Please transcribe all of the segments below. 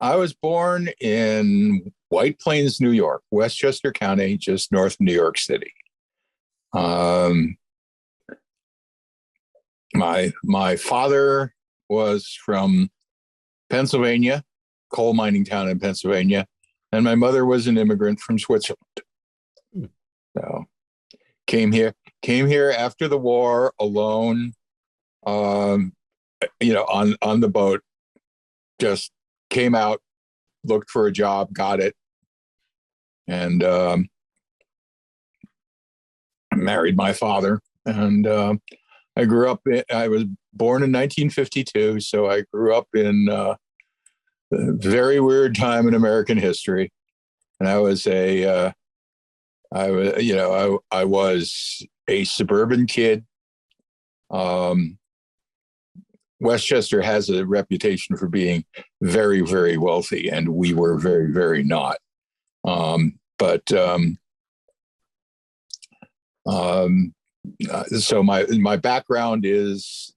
I was born in White Plains, New York, Westchester County, just north of New York City. Um, my father was from Pennsylvania, coal mining town in Pennsylvania, and my mother was an immigrant from Switzerland. So came here after the war alone, um, on the boat. Just came out, looked for a job, got it, and married my father. And I grew up. I was born in 1952, so I grew up in a very weird time in American history. And I was I was a suburban kid. Um, Westchester has a reputation for being very, very wealthy, and we were very, very not. But so my background is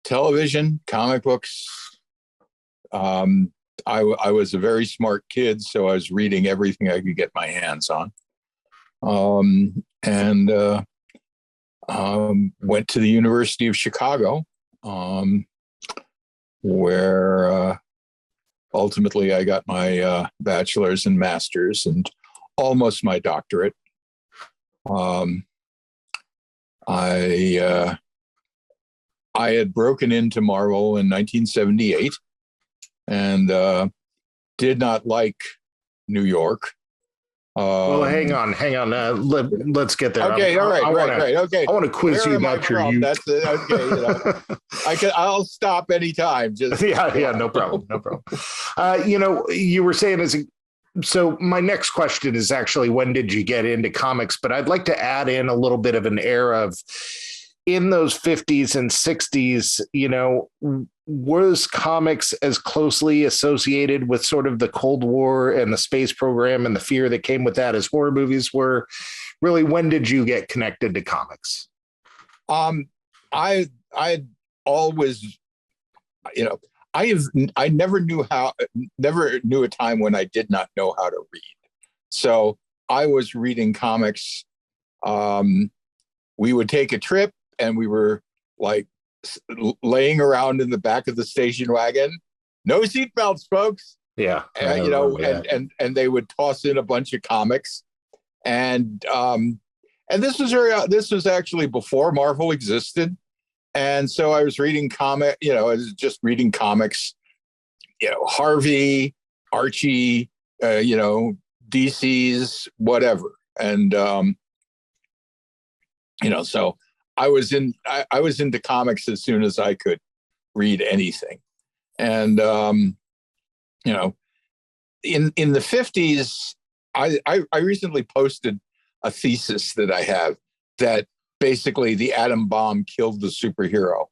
television, comic books. I was a very smart kid, so I was reading everything I could get my hands on. And went to the University of Chicago, where ultimately I got my bachelor's and master's and almost my doctorate. I had broken into Marvel in 1978 and did not like New York. Well, hang on. Let's get there. Okay, all right, right. Okay, I want to quiz you about your youth. That's it. Okay, I'll stop anytime. Just yeah, no problem. You were saying so my next question is actually, when did you get into comics? But I'd like to add in a little bit of an era of, in those 50s and 60s, was comics as closely associated with sort of the Cold War and the space program and the fear that came with that as horror movies were? Really, when did you get connected to comics? I always, I never knew a time when I did not know how to read. So I was reading comics. We would take a trip and we were like laying around in the back of the station wagon. No seatbelts, folks. Yeah. And they would toss in a bunch of comics. And this was actually before Marvel existed. And so I was reading I was just reading comics, Harvey, Archie, DC's, whatever. And, so I was into comics as soon as I could read anything. And, in the 50s, I recently posted a thesis that I have that basically the atom bomb killed the superhero,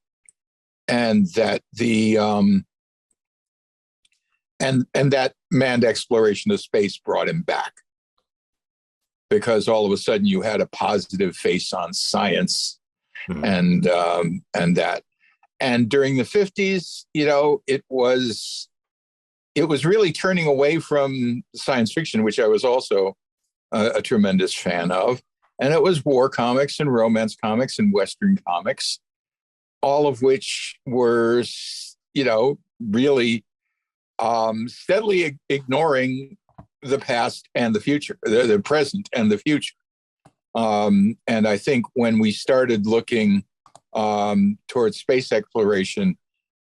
and that and that manned exploration of space brought him back, because all of a sudden you had a positive face on science. And that. And during the 50s, it was really turning away from science fiction, which I was also a tremendous fan of. And it was war comics and romance comics and Western comics, all of which were, really steadily ignoring the past and the future, the present and the future. And I think when we started looking towards space exploration,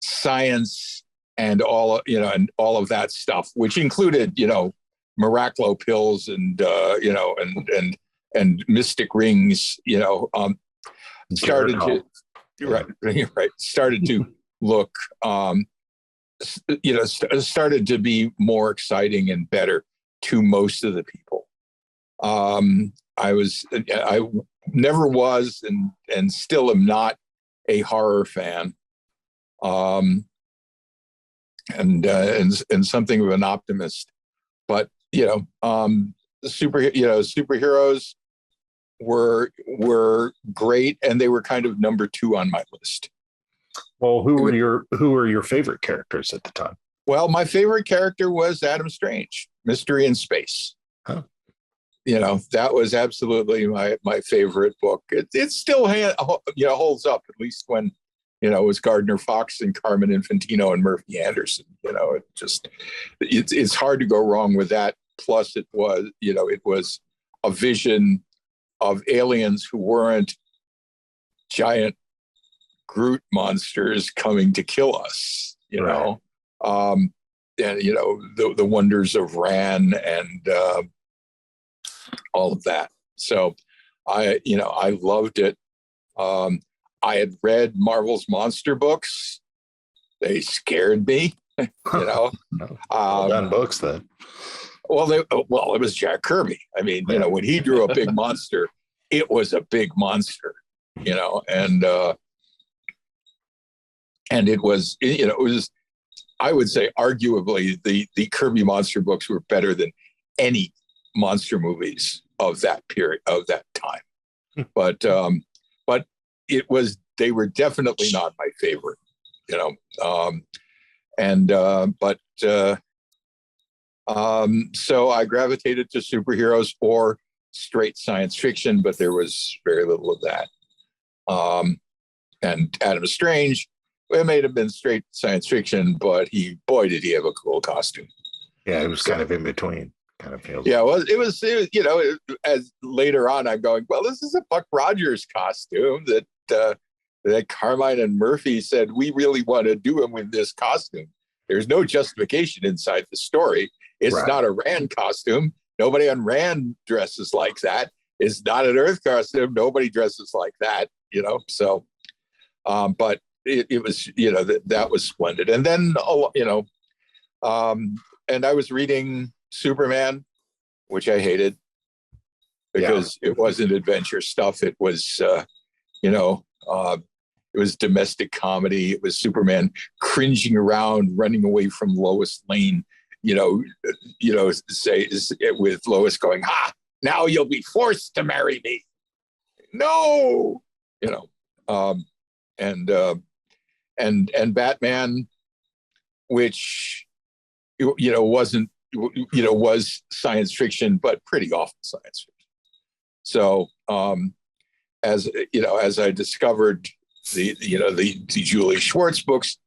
science and all of that stuff, which included, Miraclo pills and and mystic rings, started to look, started to be more exciting and better to most of the people. I never was and still am not a horror fan, and something of an optimist. But superheroes were great, and they were kind of number two on my list. Well, who were your favorite characters at the time? Well, my favorite character was Adam Strange, Mystery in Space. Huh. That was absolutely my favorite book. It still holds up, at least when it was Gardner Fox and Carmen Infantino and Murphy Anderson. It's hard to go wrong with that. Plus, it was a vision of aliens who weren't giant Groot monsters coming to kill us. Right. And the wonders of Ran and all of that. So I loved it. I had read Marvel's monster books. They scared me. Well done books then. Well, it was Jack Kirby. I mean, when he drew a big monster, it was a big monster. And it was, I would say, arguably, the Kirby monster books were better than any monster movies of that period, of that time. But they were definitely not my favorite. So I gravitated to superheroes or straight science fiction, but there was very little of that. And Adam Strange, it may have been straight science fiction, but boy, did he have a cool costume. Yeah, it was kind of in between. Kind of feels. Yeah, well, it was as later on, I'm going, well, this is a Buck Rogers costume that Carmine and Murphy said, we really want to do him with this costume. There's no justification inside the story. It's not a Rand costume. Nobody on Rand dresses like that. It's not an Earth costume. Nobody dresses like that, So, but it was, that was splendid. And then, and I was reading Superman, which I hated because it wasn't adventure stuff. It was, it was domestic comedy. It was Superman cringing around, running away from Lois Lane, say with Lois going, "Ha! Now you'll be forced to marry me." No, and Batman, which wasn't, was science fiction, but pretty awful science fiction. So as I discovered the Julie Schwartz books,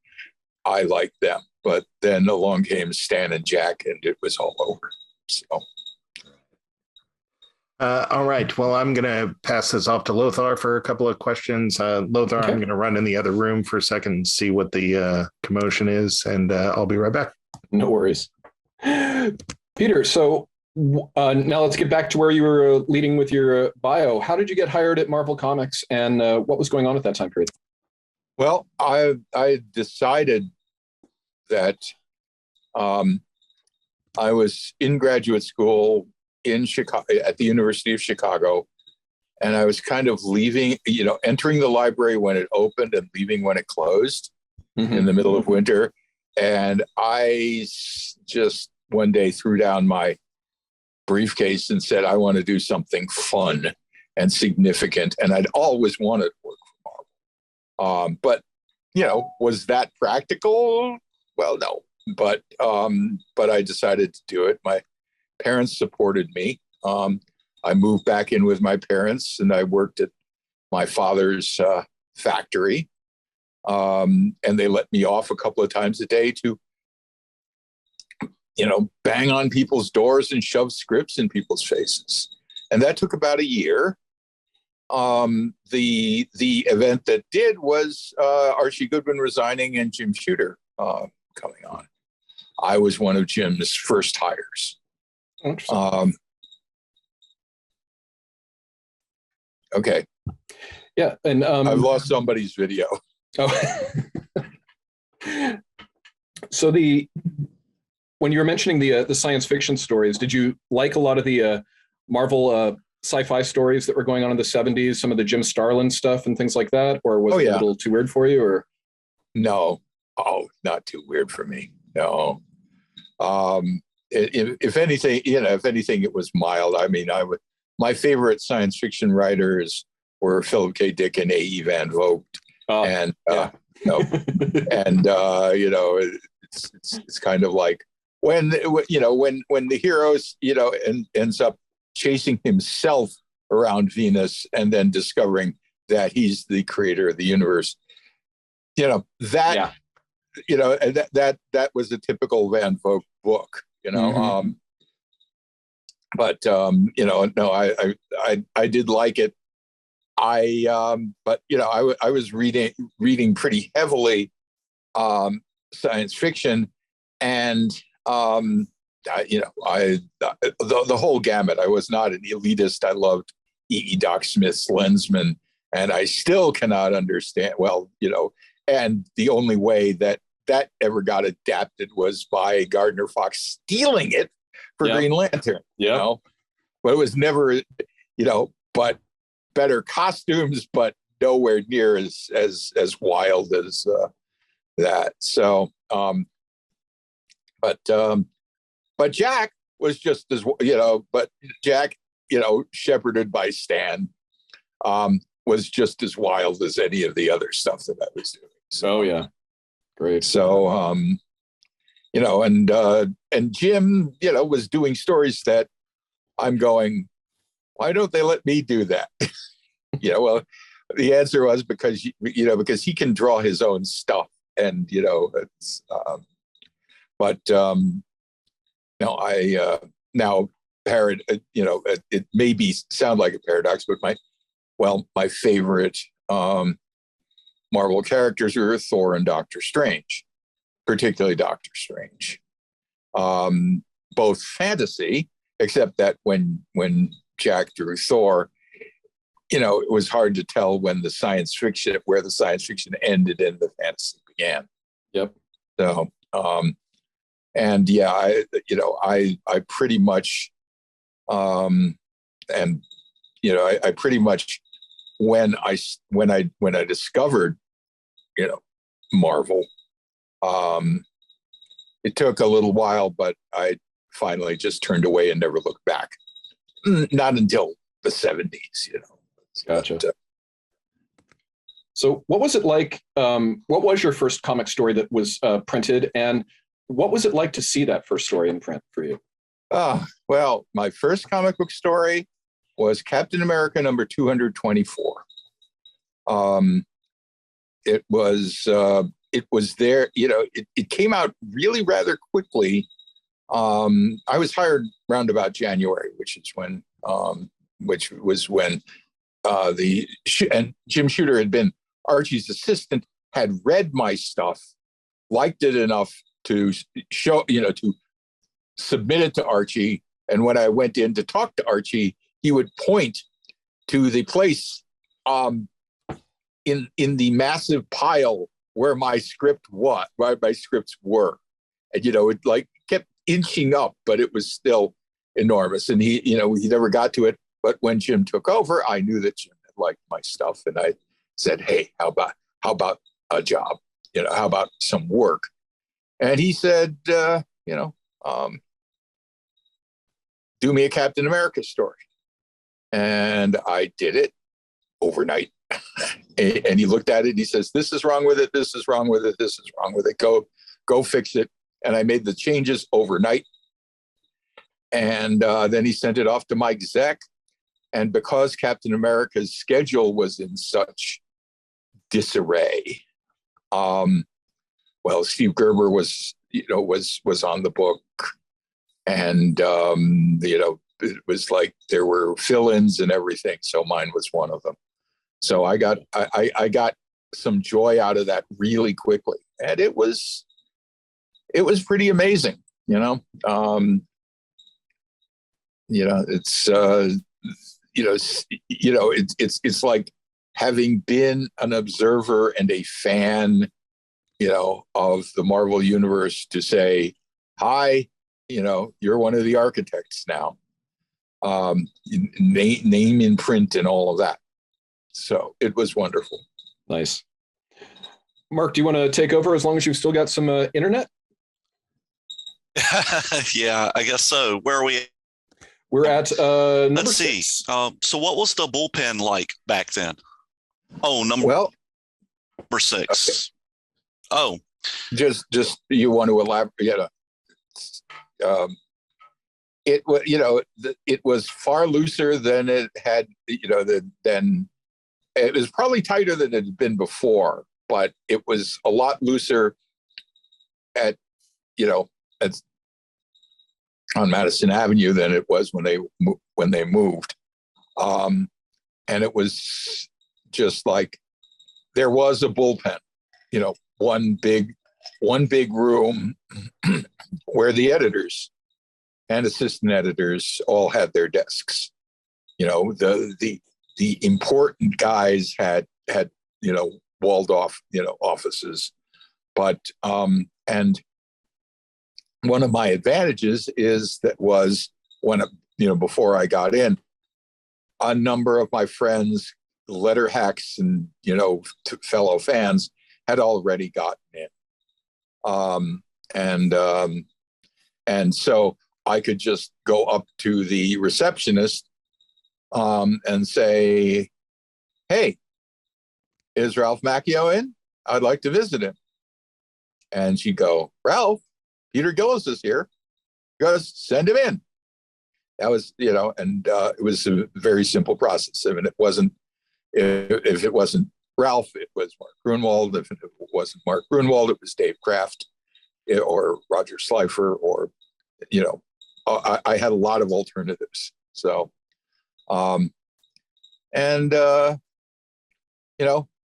I liked them. But then along came Stan and Jack, and it was all over. So. All right. Well, I'm going to pass this off to Lothar for a couple of questions. Lothar, okay. I'm going to run in the other room for a second and see what the commotion is, and I'll be right back. No worries. Peter, so now let's get back to where you were leading with your bio. How did you get hired at Marvel Comics, and what was going on at that time period? Well, I decided that I was in graduate school in Chicago, at the University of Chicago, and I was kind of leaving, entering the library when it opened and leaving when it closed in the middle of winter. And I just one day threw down my briefcase and said, I want to do something fun and significant. And I'd always wanted to work for Marvel. But, was that practical? Well, no. But I decided to do it. My parents supported me. I moved back in with my parents, and I worked at my father's factory. And they let me off a couple of times a day to, bang on people's doors and shove scripts in people's faces. And that took about a year. The event that did was Archie Goodwin resigning and Jim Shooter coming on. I was one of Jim's first hires. Okay. Yeah, and I've lost somebody's video. Oh. So when you were mentioning the science fiction stories, did you like a lot of the Marvel sci-fi stories that were going on in the 70s, some of the Jim Starlin stuff and things like that, or was it a little too weird for you? Or no, not too weird for me. No. If anything, it was mild. I mean, my favorite science fiction writers were Philip K. Dick and A.E. Van Vogt, and it's kind of like when the heroes ends up chasing himself around Venus and then discovering that he's the creator of the universe. That was a typical Van Vogt book. But no, I did like it. But I was reading pretty heavily science fiction, and the whole gamut. I was not an elitist. I loved E. Doc Smith's Lensman, and I still cannot understand. And the only way that ever got adapted was by Gardner Fox stealing it for Green Lantern. But it was never, but better costumes, but nowhere near as wild as that. So, but Jack was just as but Jack, shepherded by Stan, was just as wild as any of the other stuff that I was doing. So great. So and Jim, was doing stories that I'm going, why don't they let me do that? Well, the answer was because he can draw his own stuff, and it's but no, I now it may sound like a paradox, but my favorite Marvel characters are Thor and Doctor Strange, particularly Doctor Strange. Both fantasy, except that when Jack drew Thor, it was hard to tell where the science fiction ended and the fantasy began. Yep. So, and yeah, I pretty much, I pretty much when I discovered, Marvel, it took a little while, but I finally just turned away and never looked back. Not until the 70s, Gotcha. But, so what was it like? What was your first comic story that was printed, and what was it like to see that first story in print for you? Well, my first comic book story was Captain America number 224. It was there, it came out really rather quickly. I was hired round about January, which was when and Jim Shooter had been Archie's assistant, had read my stuff, liked it enough to show, to submit it to Archie. And when I went in to talk to Archie, he would point to the place in the massive pile where my scripts were. And, it kept inching up, but it was still enormous. And he never got to it. But when Jim took over, I knew that Jim had liked my stuff. And I said, hey, how about a job? How about some work? And he said, do me a Captain America story. And I did it overnight. And he looked at it and he says, this is wrong with it. This is wrong with it. This is wrong with it. Go fix it. And I made the changes overnight. And then he sent it off to Mike Zeck. And because Captain America's schedule was in such disarray, Steve Gerber was on the book, and it was like there were fill-ins and everything. So mine was one of them. So I got some joy out of that really quickly, and it was pretty amazing. It's like having been an observer and a fan, of the Marvel universe, to say, hi, you're one of the architects now. Name in print and all of that. So it was wonderful. Nice. Mark, do you want to take over as long as you've still got some internet? Yeah, I guess so. Where are we? We're at number Let's see. 6. So what was the bullpen like back then? Oh, number 6. Okay. Oh, just you want to elaborate? It was, it was far looser than it had, than it was probably tighter than it had been before, but it was a lot looser at, at on Madison Avenue than it was when they moved. And it was just like there was a bullpen, one big room where the editors and assistant editors all had their desks. The important guys had walled off offices, but and one of my advantages is that was when before I got in, a number of my friends, letter hacks and fellow fans had already gotten in, and so I could just go up to the receptionist and say, "Hey, is Ralph Macchio in? I'd like to visit him." And she'd go, "Ralph, Peter Gillis is here. You gotta send him in." That was, and it was a very simple process. I mean, it wasn't, if it wasn't Ralph, it was Mark Grunwald. If it wasn't Mark Grunwald, it was Dave Kraft or Roger Slifer, or, I had a lot of alternatives. So,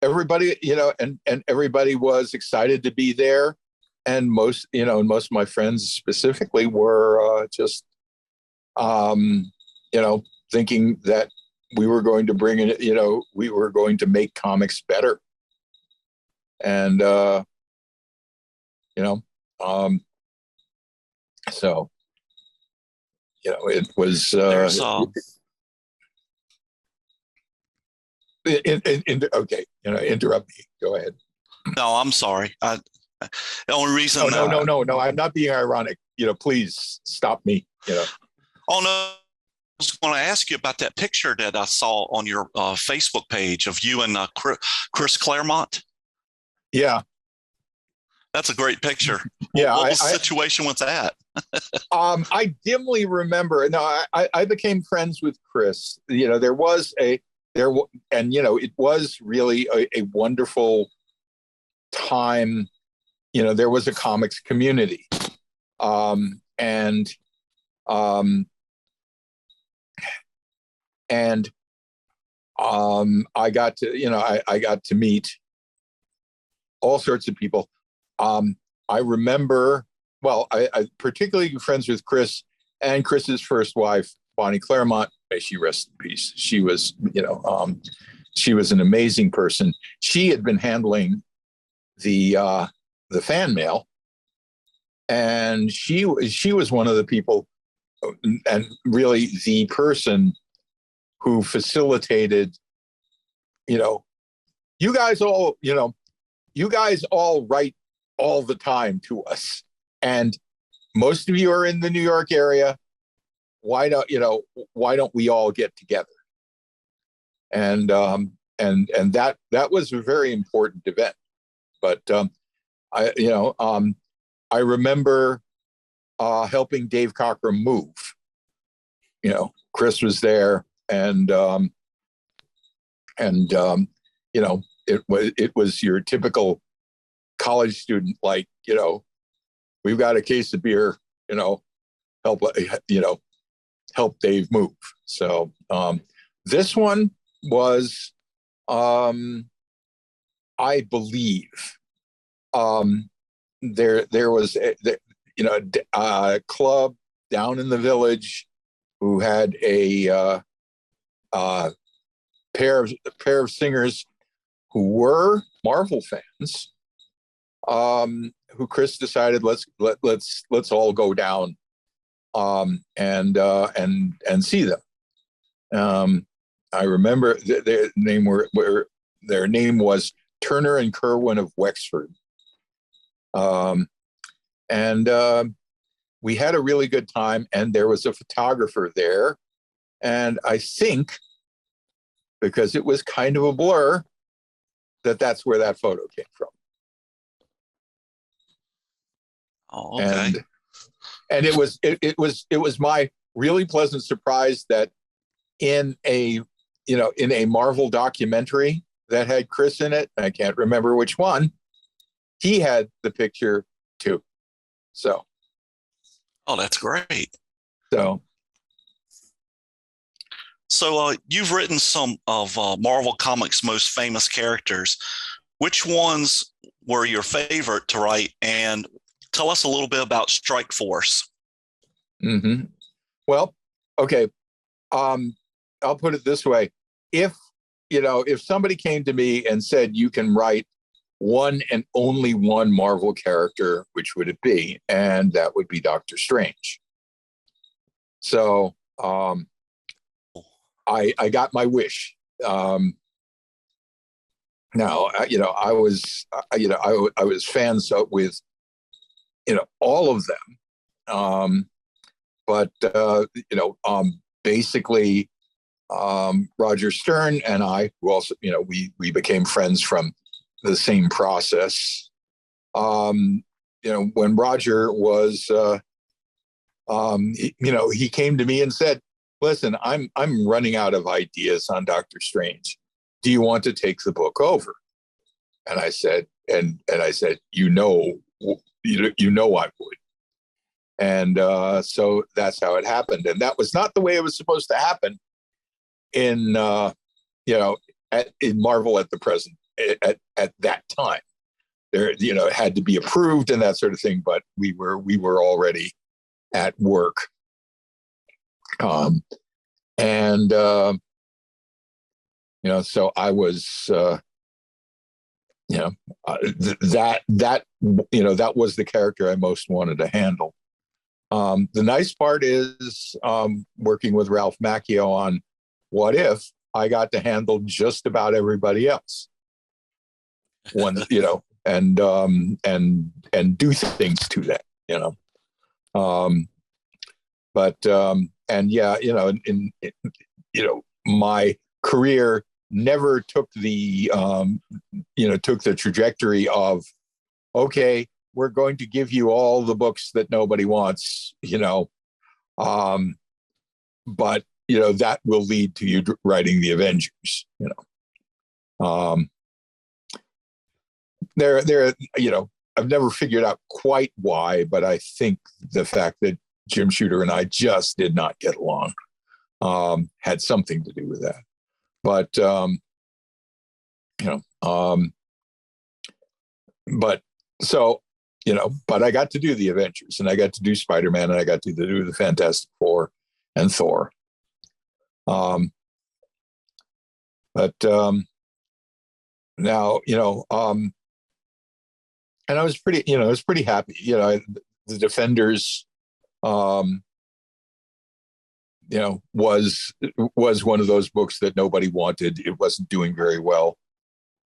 everybody, and everybody was excited to be there. And most of my friends specifically were just, thinking that we were going to bring in, we were going to make comics better. And, so, it was, okay, interrupt me. Go ahead. No, I'm sorry. The only reason. No. I'm not being ironic. Please stop me. Oh, no. I was going to ask you about that picture that I saw on your Facebook page of you and Chris Claremont. Yeah. That's a great picture. Yeah. What was the situation with that? I dimly remember. No, I became friends with Chris. It was really a wonderful time. There was a comics community. I got to, I got to meet all sorts of people. I remember, well, I particularly friends with Chris and Chris's first wife, Bonnie Claremont. May she rest in peace. She was, she was an amazing person. She had been handling the fan mail, and she was one of the people, and really the person who facilitated, you guys all write all the time to us, and most of you are in the New York area. Why don't we all get together? And that was a very important event. But I remember helping Dave Cockrum move. Chris was there, and it was your typical college student, like, we've got a case of beer, help Dave move. So this one was, I believe, there was a club down in the Village who had a pair of singers who were Marvel fans, who Chris decided let's all go down and see them. I remember their name was Turner and Kerwin of Wexford. We had a really good time, and there was a photographer there. And I think, because it was kind of a blur, that's where that photo came from. Oh, okay. And it was my really pleasant surprise that in a Marvel documentary that had Chris in it, I can't remember which one, he had the picture too. So, Oh, that's great. so you've written some of Marvel Comics' most famous characters. Which ones were your favorite to write? And tell us a little bit about Strikeforce. mm-hmm. Well, okay. I'll put it this way: if somebody came to me and said you can write one and only one Marvel character, which would it be? And that would be Doctor Strange. So I got my wish. Now, I was fans with, all of them. But basically, Roger Stern and I, who also, we became friends from the same process. When Roger was, he came to me and said, "Listen, I'm running out of ideas on Doctor Strange. Do you want to take the book over?" And I said, I said, I would. And so that's how it happened. And that was not the way it was supposed to happen in Marvel at the present at that time. There, it had to be approved and that sort of thing. But we were already at work. So I was, that was the character I most wanted to handle. The nice part is working with Ralph Macchio on What If, I got to handle just about everybody else. And do things to that, my career never took the trajectory of, okay, we're going to give you all the books that nobody wants, but that will lead to you writing the Avengers. I've never figured out quite why, but I think the fact that Jim Shooter and I just did not get along had something to do with that. But but I got to do the Avengers, and I got to do Spider-Man, and I got to do the Fantastic Four and Thor. Now, and I was pretty happy. The Defenders, was one of those books that nobody wanted. It wasn't doing very well.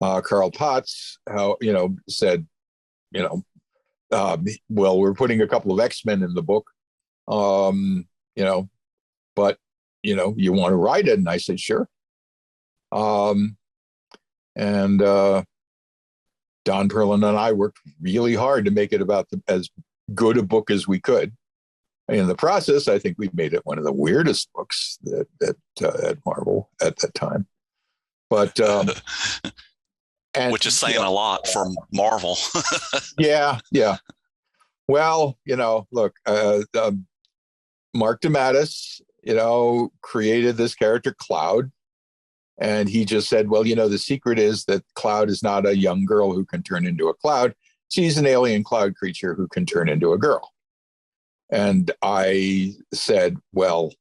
Carl Potts, said, well, we're putting a couple of X-Men in the book, but you want to write it? And I said, sure. And Don Perlin and I worked really hard to make it about as good a book as we could. In the process, I think we made it one of the weirdest books that at Marvel at that time. But which is saying a lot for Marvel. Yeah. Well, look, Mark DeMatteis, created this character Cloud, and he just said, well, the secret is that Cloud is not a young girl who can turn into a cloud. She's an alien cloud creature who can turn into a girl. And I said, well,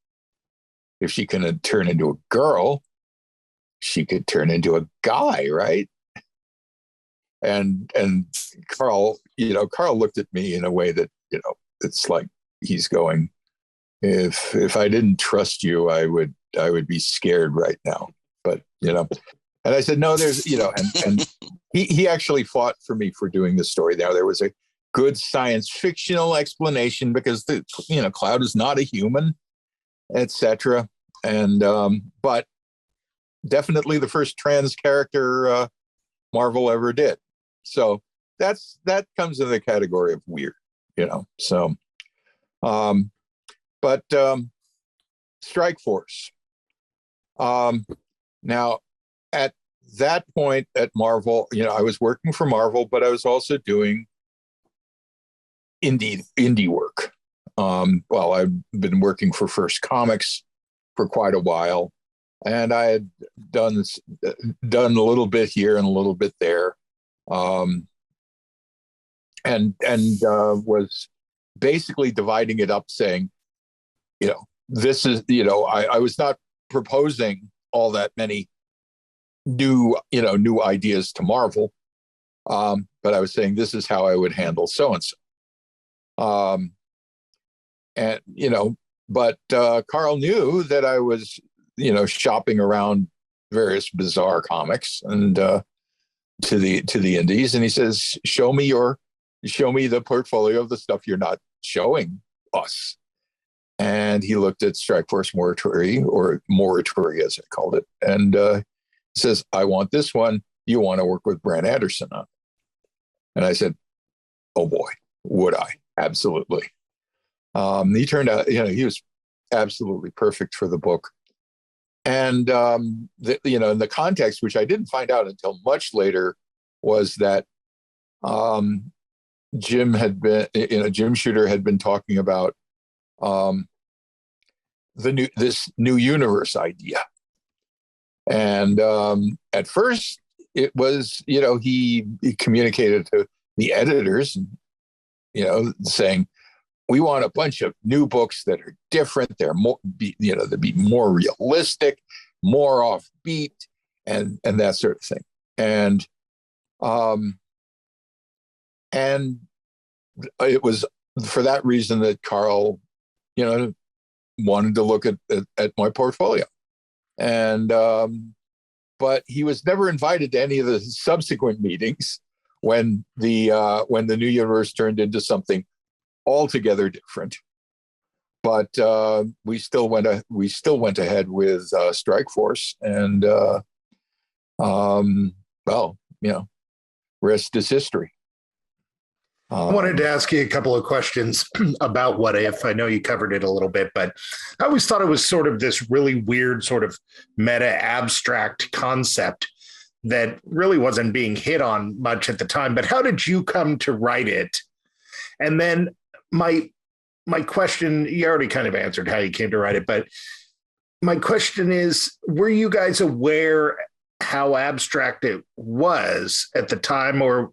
if she can turn into a girl, she could turn into a guy, right? And Carl looked at me in a way that, it's like he's going, if I didn't trust you, I would be scared right now. But, and I said, no, there's, and he actually fought for me for doing the story. There was a good science fictional explanation because Cloud is not a human, etc. And but definitely the first trans character Marvel ever did. So that comes in the category of weird. So, but Strikeforce. Now, at that point at Marvel, I was working for Marvel, but I was also doing indie work. Well, I've been working for First Comics for quite a while, and I had done a little bit here and a little bit there, and was basically dividing it up, saying, this is, I was not proposing all that many new ideas to Marvel, but I was saying this is how I would handle so and so. And but Carl knew that I was shopping around various bizarre comics and to the indies, and he says, show me the portfolio of the stuff you're not showing us. And he looked at Strikeforce Morituri, or Morituri as I called it, and he says, I want this one. You want to work with Brant Anderson on it? And I said, oh boy, would I? Absolutely. He turned out, he was absolutely perfect for the book. And, in the context, which I didn't find out until much later, was that Jim Shooter had been talking about this new universe idea. And at first it was, he communicated to the editors, saying, we want a bunch of new books that are different. They're more, they'd be more realistic, more offbeat, and that sort of thing. And it was for that reason that Carl, wanted to look at my portfolio. And but he was never invited to any of the subsequent meetings when the new universe turned into something altogether different. But we still went ahead with Strikeforce, and rest is history. I wanted to ask you a couple of questions about What If. I know you covered it a little bit, but I always thought it was sort of this really weird sort of meta abstract concept that really wasn't being hit on much at the time. But how did you come to write it? And then my question, you already kind of answered how you came to write it, but my question is, were you guys aware how abstract it was at the time? Or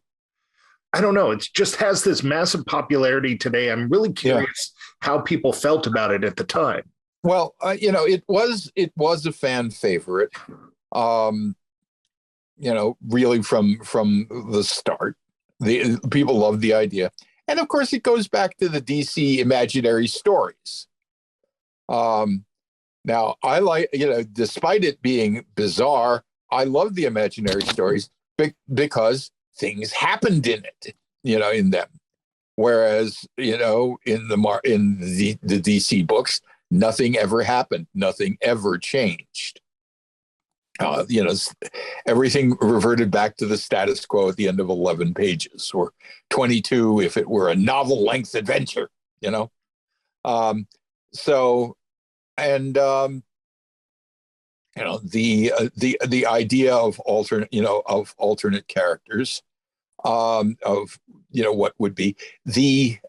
I don't know, it just has this massive popularity today. I'm really curious how people felt about it at the time. Well, it was a fan favorite, really from the start. The people loved the idea. And of course, it goes back to the DC imaginary stories. Now, I like, despite it being bizarre, I love the imaginary stories because things happened in it, in them. Whereas, in the DC books, nothing ever happened, nothing ever changed. Everything reverted back to the status quo at the end of 11 pages, or 22 if it were a novel-length adventure. The idea of alternate characters, of what would be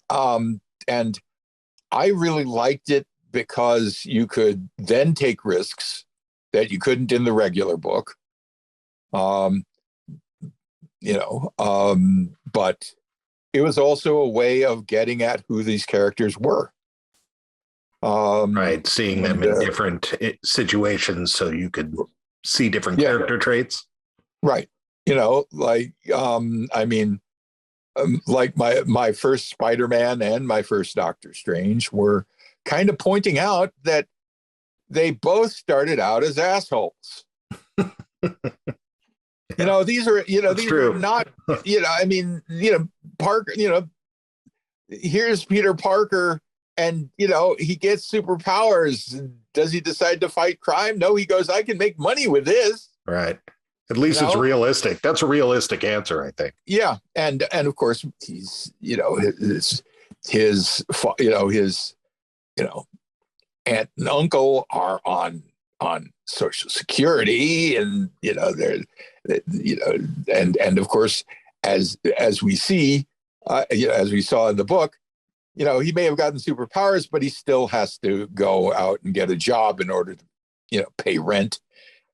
and I really liked it because you could then take risks that you couldn't in the regular book. But it was also a way of getting at who these characters were. Right, seeing them in different situations so you could see different character traits. Right. Like my first Spider-Man and my first Doctor Strange were kind of pointing out that they both started out as assholes. These are, these true. are not, Parker, here's Peter Parker, and, he gets superpowers. Does he decide to fight crime? No, he goes, I can make money with this. Right. At least it's realistic. That's a realistic answer, I think. Yeah. And of course, he's, his his aunt and uncle are on Social Security, and they're and of course, as we see, as we saw in the book, he may have gotten superpowers, but he still has to go out and get a job in order to pay rent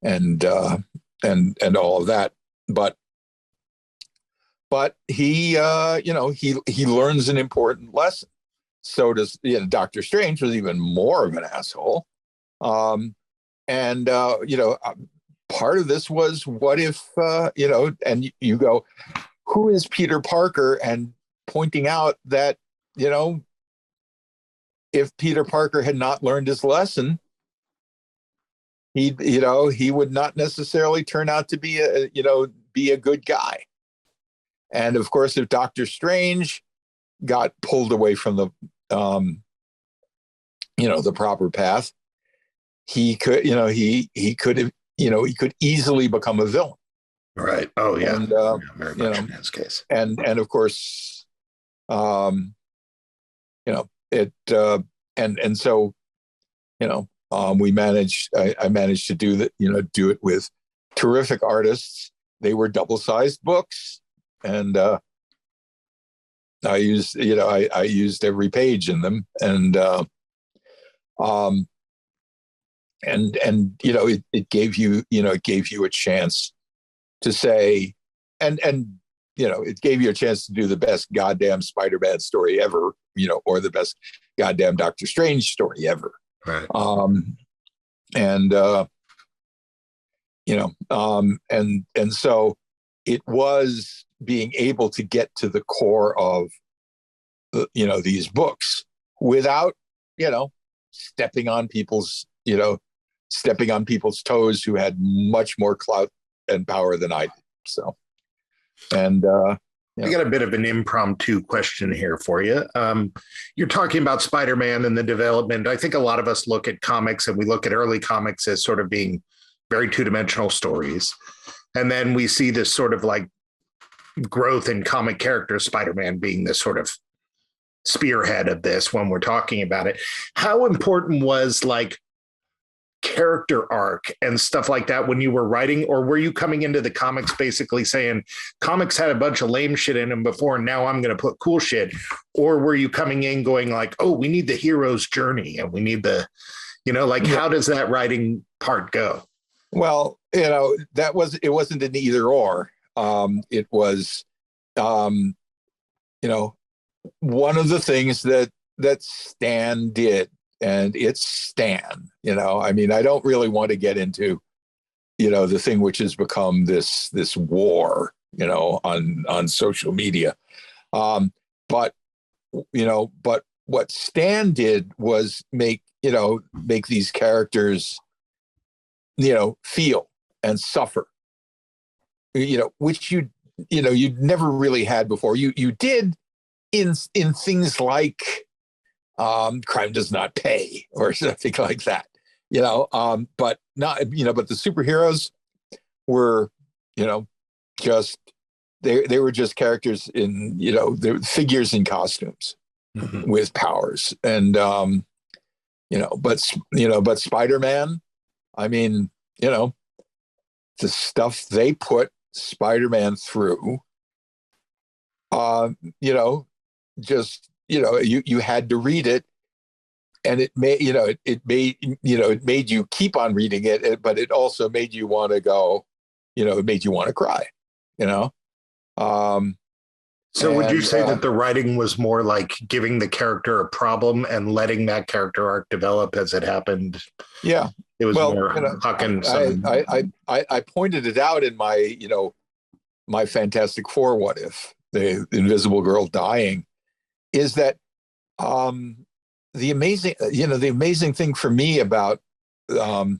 and all of that. But he he learns an important lesson. So does Doctor Strange, was even more of an asshole. Part of this was, what if and you go, who is Peter Parker? And pointing out that if Peter Parker had not learned his lesson, he would not necessarily turn out to be a good guy. And of course, if Doctor Strange got pulled away from the the proper path, he could he could easily become a villain. Right. Oh yeah. And very much in his case. And of course, it and so we managed. I managed to do that. Do it with terrific artists. They were double-sized books, and I used I used every page in them, and it gave you a chance to say, and it gave you a chance to do the best goddamn Spider-Man story ever, or the best goddamn Doctor Strange story ever. Right. And so it was being able to get to the core of these books without stepping on people's toes who had much more clout and power than I did. So, and I got a bit of an impromptu question here for you. You're talking about Spider-Man and the development. I think a lot of us look at comics, and we look at early comics as sort of being very two-dimensional stories. And then we see this sort of like growth in comic characters, Spider-Man being this sort of spearhead of this when we're talking about it. How important was like character arc and stuff like that when you were writing, or were you coming into the comics basically saying comics had a bunch of lame shit in them before, and now I'm going to put cool shit? Or were you coming in going like, oh, we need the hero's journey and we need the, how does that writing part go? Well, it wasn't an either or. It was, one of the things that Stan did, and it's Stan, I mean, I don't really want to get into, the thing which has become this war, on social media. But what Stan did was make these characters, feel and suffer, which you'd never really had before. You did in things like Crime Does Not Pay or something like that, but not, but the superheroes were, just, they were just characters in, they're figures in costumes with powers. And, but Spider-Man, I mean, the stuff they put Spider-Man through, just, you had to read it, and it made, it made you keep on reading it, but it also made you want to go, it made you want to cry, So would you say that the writing was more like giving the character a problem and letting that character arc develop as it happened? Yeah. It was more hucking some... I pointed it out in my, my Fantastic Four, What If, the Invisible Girl dying, is that the amazing thing for me about the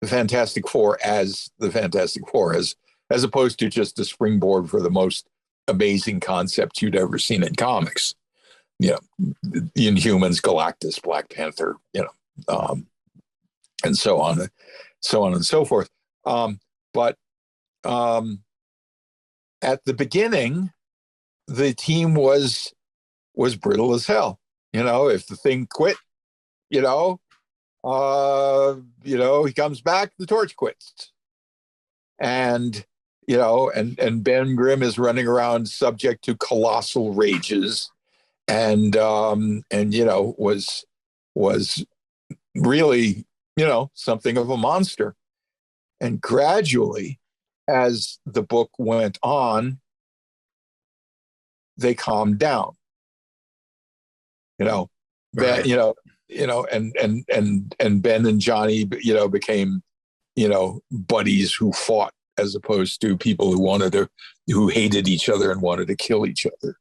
Fantastic Four as the Fantastic Four, as opposed to just a springboard for the most amazing concept you'd ever seen in comics, Inhumans, Galactus, Black Panther, and so on and so forth. But at the beginning, the team was was brittle as hell. If the thing quit, you know, he comes back, the torch quits. And, and Ben Grimm is running around subject to colossal rages and was really, something of a monster. And gradually, as the book went on, they calmed down. Right. And Ben and Johnny, became, buddies who fought as opposed to people who hated each other and wanted to kill each other.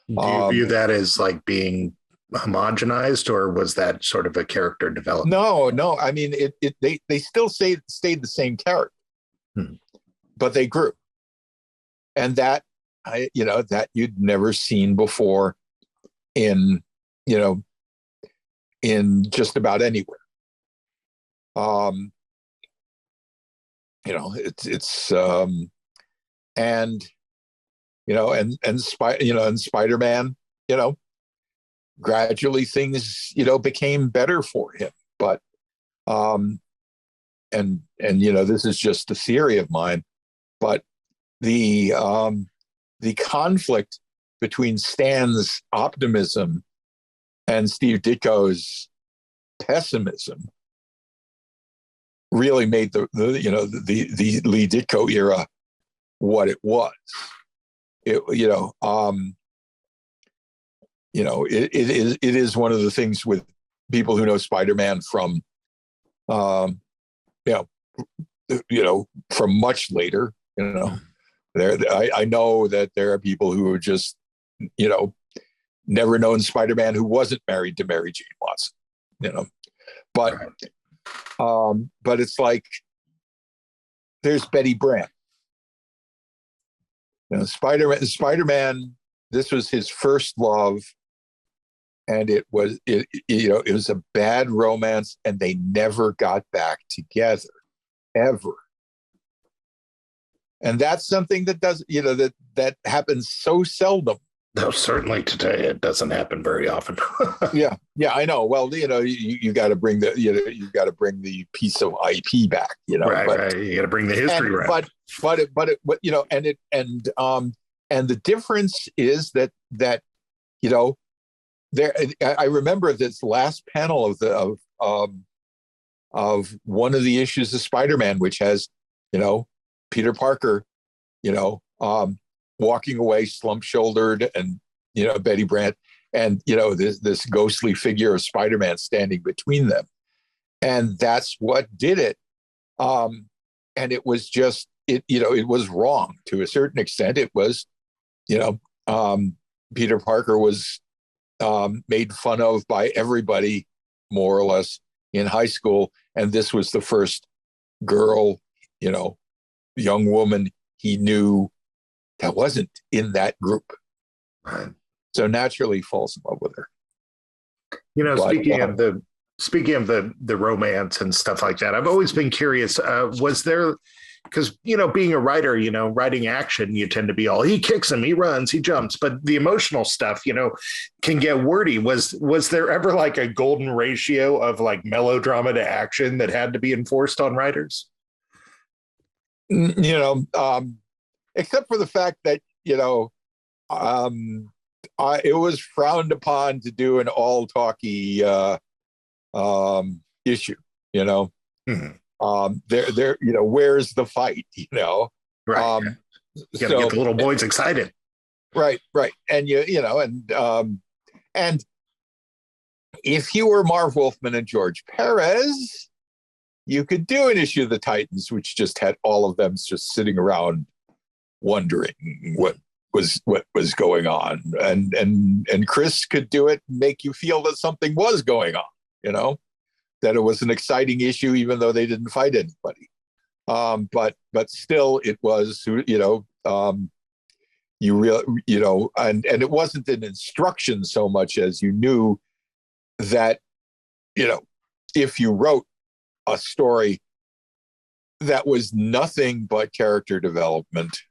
Do you view that as like being homogenized, or was that sort of a character development? No. I mean, they still stayed the same character, but they grew, and that that you'd never seen before in just about anywhere. It's and Spider-Man, gradually things, became better for him. But this is just a theory of mine, but the conflict between Stan's optimism and Steve Ditko's pessimism really made the Lee Ditko era what it was. It is one of the things with people who know Spider-Man from from much later. I know that there are people who are just never known Spider-Man who wasn't married to Mary Jane Watson. But but it's like there's Betty Brant. Spider-Man, this was his first love, and it was a bad romance, and they never got back together, ever. And that's something that does, that happens so seldom. No, certainly today it doesn't happen very often. yeah, I know. Well, you got to bring you got to bring the piece of IP back, right. You got to bring the history back. And the difference is that there. I remember this last panel of one of the issues of Spider-Man, which has Peter Parker, walking away slump-shouldered, and Betty Brant, and this ghostly figure of Spider-Man standing between them, and that's what did it. And it was just it was wrong to a certain extent. It was Peter Parker was made fun of by everybody more or less in high school, and this was the first girl, young woman he knew that wasn't in that group. Right. So naturally he falls in love with her. Speaking of the romance and stuff like that, I've always been curious, was there, because being a writer, writing action, you tend to be all, he kicks him, he runs, he jumps, but the emotional stuff can get wordy. Was there ever like a golden ratio of like melodrama to action that had to be enforced on writers? Except for the fact that it was frowned upon to do an all talky issue. There where's the fight? Right. You gotta get the little boys excited. Right. And and if you were Marv Wolfman and George Perez, you could do an issue of the Titans which just had all of them just sitting around wondering what was going on, and Chris could do it and make you feel that something was going on, that it was an exciting issue even though they didn't fight anybody, but still it was and it wasn't an instruction so much as you knew that if you wrote a story that was nothing but character development,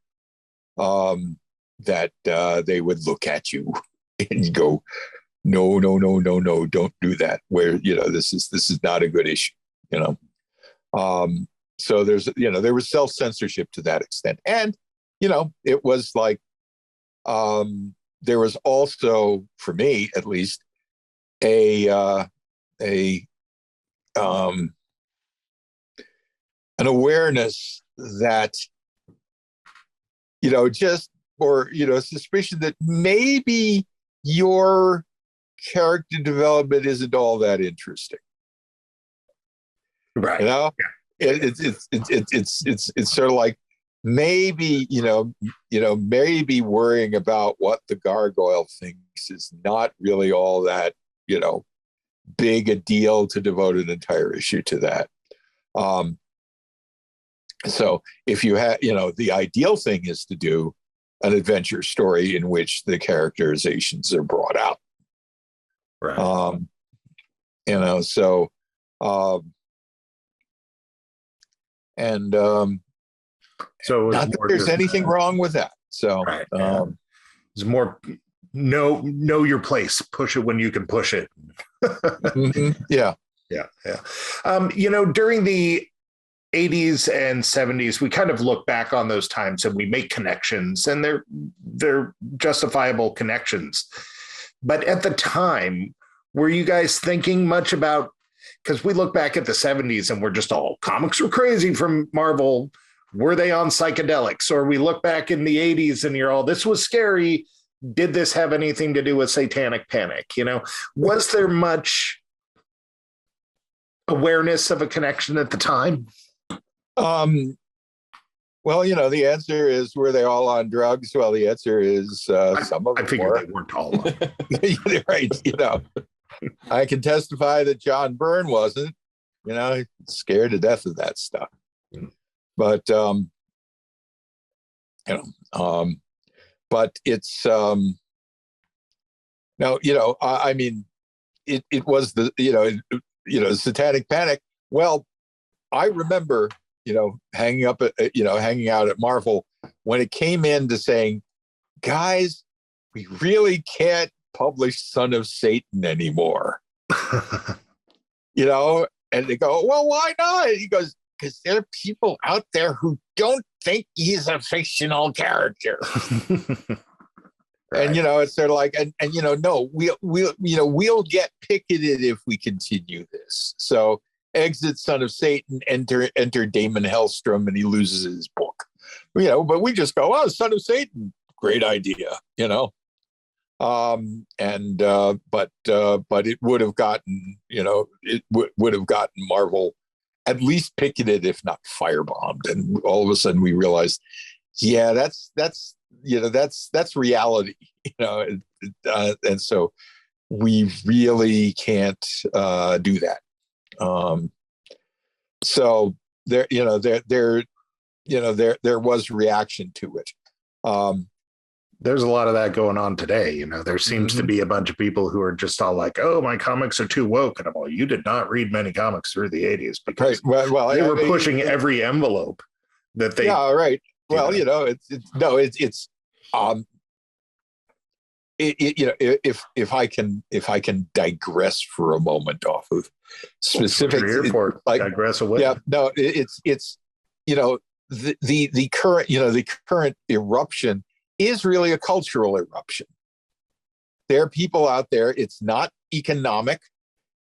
that they would look at you and you go, no, no, no, no, no, don't do that. Where, this is not a good issue, you know. So there was self-censorship to that extent. And, it was like, there was also, for me at least, a an awareness that, suspicion that maybe your character development isn't all that interesting. Right. It's sort of like maybe, maybe worrying about what the gargoyle thinks is not really all that, big a deal to devote an entire issue to that. So if you have, the ideal thing is to do an adventure story in which the characterizations are brought out. Right. So, so not that there's anything wrong with that. So, right, it's more know your place, push it when you can push it. Yeah. During the 80s and 70s, we kind of look back on those times and we make connections, and they're justifiable connections. But at the time, were you guys thinking much about, because we look back at the 70s and we're just all, comics were crazy from Marvel. Were they on psychedelics? Or we look back in the 80s and you're all, this was scary. Did this have anything to do with satanic panic? Was there much awareness of a connection at the time? Well, the answer is, were they all on drugs? Well, the answer is some of them. I figured they weren't all on. Right. I can testify that John Byrne wasn't, scared to death of that stuff. But, but it's, no, I mean, it was the, satanic panic. Well, I remember, hanging out at Marvel when it came into saying, guys, we really can't publish Son of Satan anymore. And they go, well, why not? He goes, because there are people out there who don't think he's a fictional character. Right. And it's sort of like, and no, we'll get picketed if we continue this. So exit Son of Satan, enter Damon Hellstrom, and he loses his book. But we just go, oh, Son of Satan, great idea, but it would have gotten, would have gotten Marvel at least picketed, if not firebombed. And all of a sudden we realized, yeah, that's reality, and so we really can't do that. So there was reaction to it. There's a lot of that going on today. There seems to be a bunch of people who are just all like, oh, my comics are too woke. And I'm all, you did not read many comics through the 80s because they were pushing every envelope that they. Yeah, right. Well, if I can digress for a moment off of specific, digress away. Yeah, no, it's the current eruption is really a cultural eruption. There are people out there. It's not economic.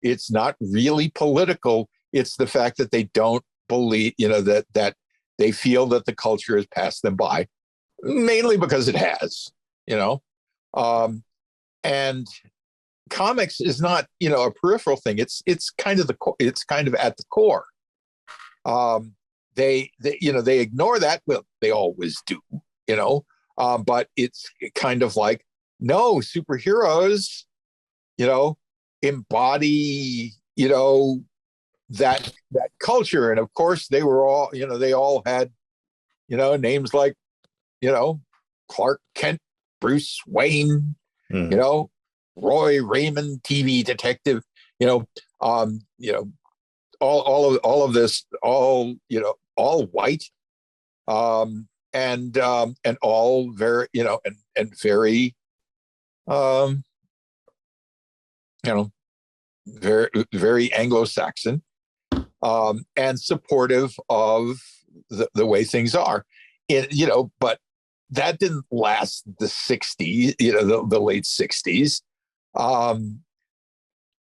It's not really political. It's the fact that they don't believe, that they feel that the culture has passed them by, mainly because it has, and comics is not, a peripheral thing. It's kind of at the core. They ignore that. Well, they always do, but it's kind of like, no, superheroes, embody, that culture. And of course they were all, they all had, names like, Clark Kent, Bruce Wayne, Roy Raymond, TV detective, all of this, all white, and all very, and very um, you know, very, very Anglo-Saxon, and supportive of the way things are. But that didn't last the 60s, the late 60s.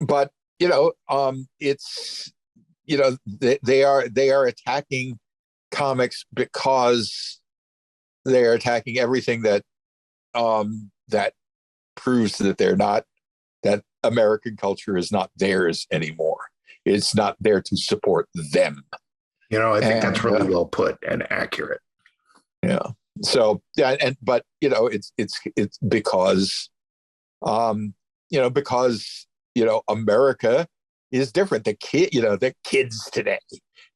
But it's they are attacking comics because they are attacking everything that proves that American culture is not theirs anymore. It's not there to support them. I think that's really well put and accurate. Yeah. So but it's because America is different. The kids today,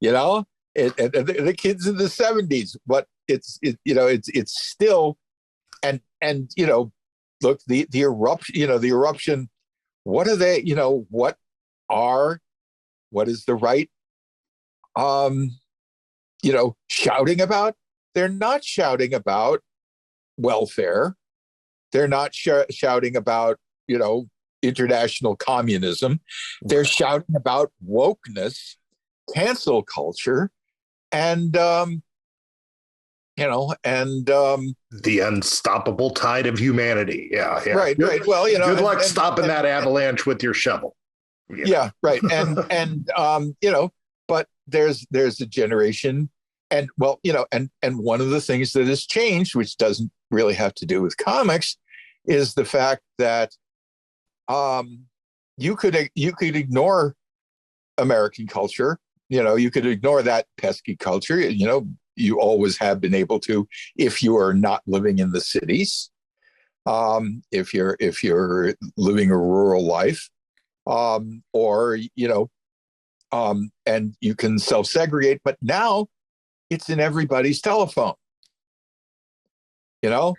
and the kids in the 70s, but it's still, and look, the eruption, what are they, what is the right, shouting about? They're not shouting about welfare. They're not shouting about, international communism. They're shouting about wokeness, cancel culture, and the unstoppable tide of humanity. Yeah. Right. Well, good luck stopping that avalanche with your shovel. Yeah, right. And but there's a generation, and one of the things that has changed, which doesn't really have to do with comics, is the fact that you could ignore American culture. You could ignore that pesky culture. You always have been able to, if you are not living in the cities, if you're living a rural life, and you can self-segregate. But now it's in everybody's telephone. Internet.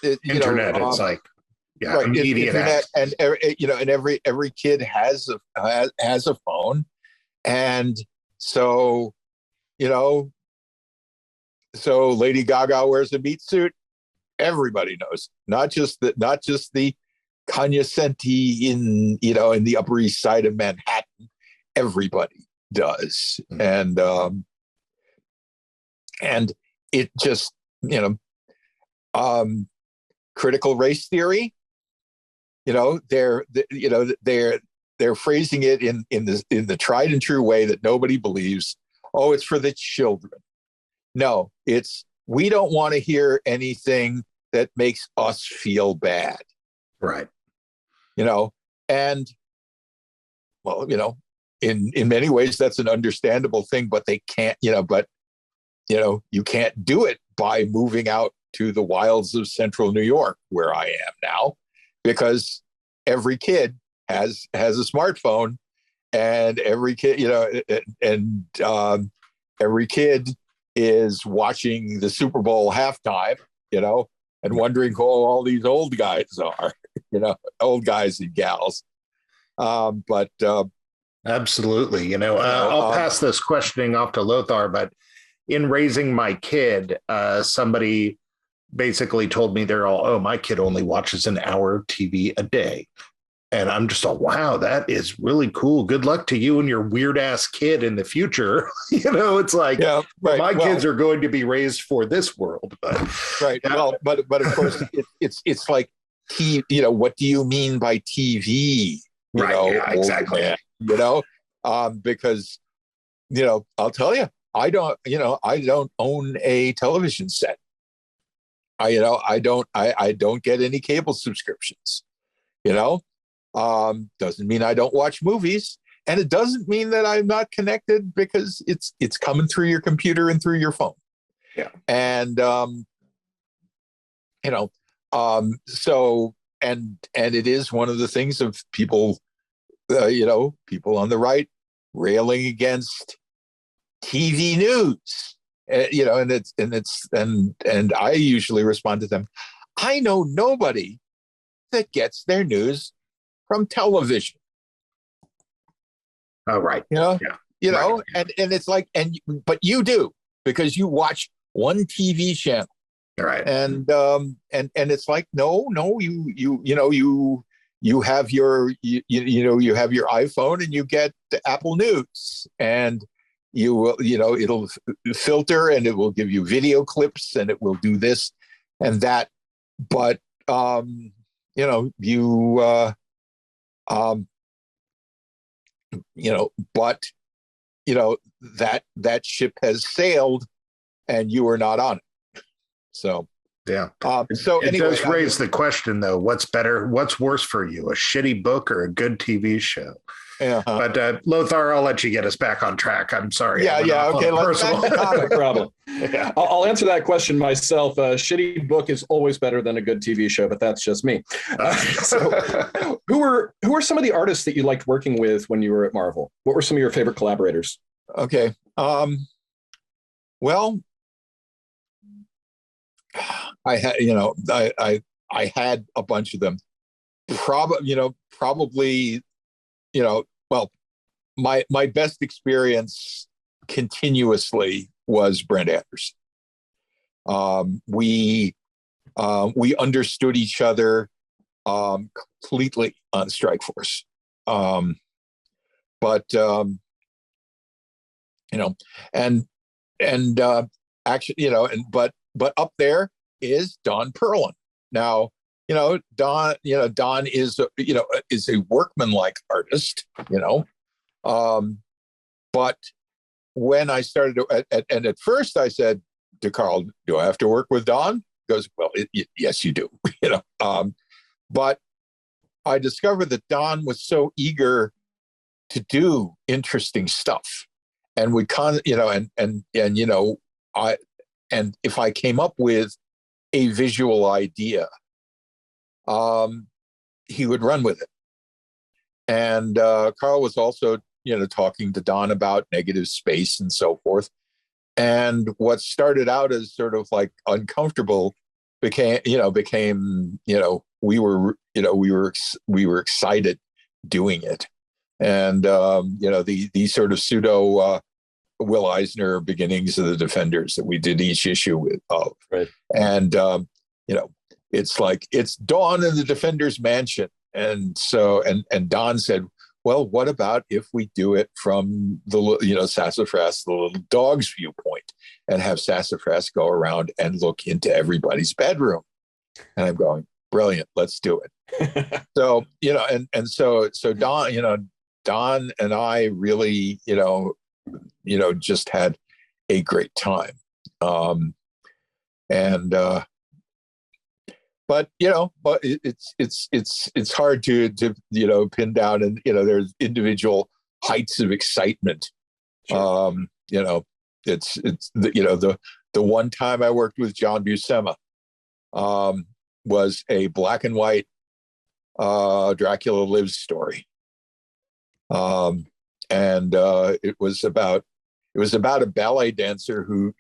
It's like right, immediate internet, and every kid has a phone, and so Lady Gaga wears a meat suit. Everybody knows, not just the cognoscenti in the Upper East Side of Manhattan. Everybody does, and it just critical race theory. They're phrasing it in the tried and true way that nobody believes. Oh, it's for the children. No, it's, we don't want to hear anything that makes us feel bad. Right. And well, in many ways that's an understandable thing, but they can't, you can't do it by moving out to the wilds of central New York, where I am now, because every kid has a smartphone, and every kid, every kid is watching the Super Bowl halftime, and wondering who all these old guys are, old guys and gals. Absolutely. I'll pass this questioning off to Lothar, but in raising my kid, somebody basically told me my kid only watches an hour of TV a day. And I'm just wow, that is really cool. Good luck to you and your weird ass kid in the future. It's like, my kids are going to be raised for this world. But right. Yeah. Well, but of course it's like, what do you mean by TV? Right. Yeah, exactly. Because, I'll tell you, I don't own a television set. I don't get any cable subscriptions, doesn't mean I don't watch movies, and it doesn't mean that I'm not connected, because it's coming through your computer and through your phone. Yeah. And, so, and it is one of the things of people, people on the right railing against TV news, and I usually respond to them, I know nobody that gets their news from television. Oh, right. And it's like, but you do, because you watch one TV channel, All right. And it's like, no, you have you have your iPhone and you get the Apple News, and you will, it'll filter and it will give you video clips and it will do this and that. But but that ship has sailed and you are not on it. So yeah. So it anyway, does raise the question, though: what's better? What's worse for you, a shitty book or a good TV show? But Lothar, I'll let you get us back on track. I'm sorry. Yeah. Okay. Personal no problem. Yeah. I'll answer that question myself. A shitty book is always better than a good TV show, but that's just me. So, who were some of the artists that you liked working with when you were at Marvel? What were some of your favorite collaborators? Okay. Well, I had, I had a bunch of them. Probably, well, my best experience continuously was Brent Anderson. We understood each other completely on Strikeforce. Actually, but up there is Don Perlin. Now, Don is a workmanlike artist, but when I started and at first I said to Carl, do I have to work with Don? He goes, well, yes, you do, but I discovered that Don was so eager to do interesting stuff, and we and if I came up with a visual idea, he would run with it. And Carl was also, talking to Don about negative space and so forth. And what started out as sort of like uncomfortable became we were excited doing it. And the sort of pseudo Will Eisner beginnings of the Defenders that we did each issue of. Right. And it's like it's Dawn in the Defenders mansion. And so and Don said, well, what about if we do it from the Sassafras, the little dog's viewpoint, and have Sassafras go around and look into everybody's bedroom? And I'm going, brilliant, let's do it. So so Don and I really just had a great time. But it's hard to pin down, and there's individual heights of excitement. Sure. It's the one time I worked with John Buscema was a black and white Dracula Lives story. It was about a ballet dancer who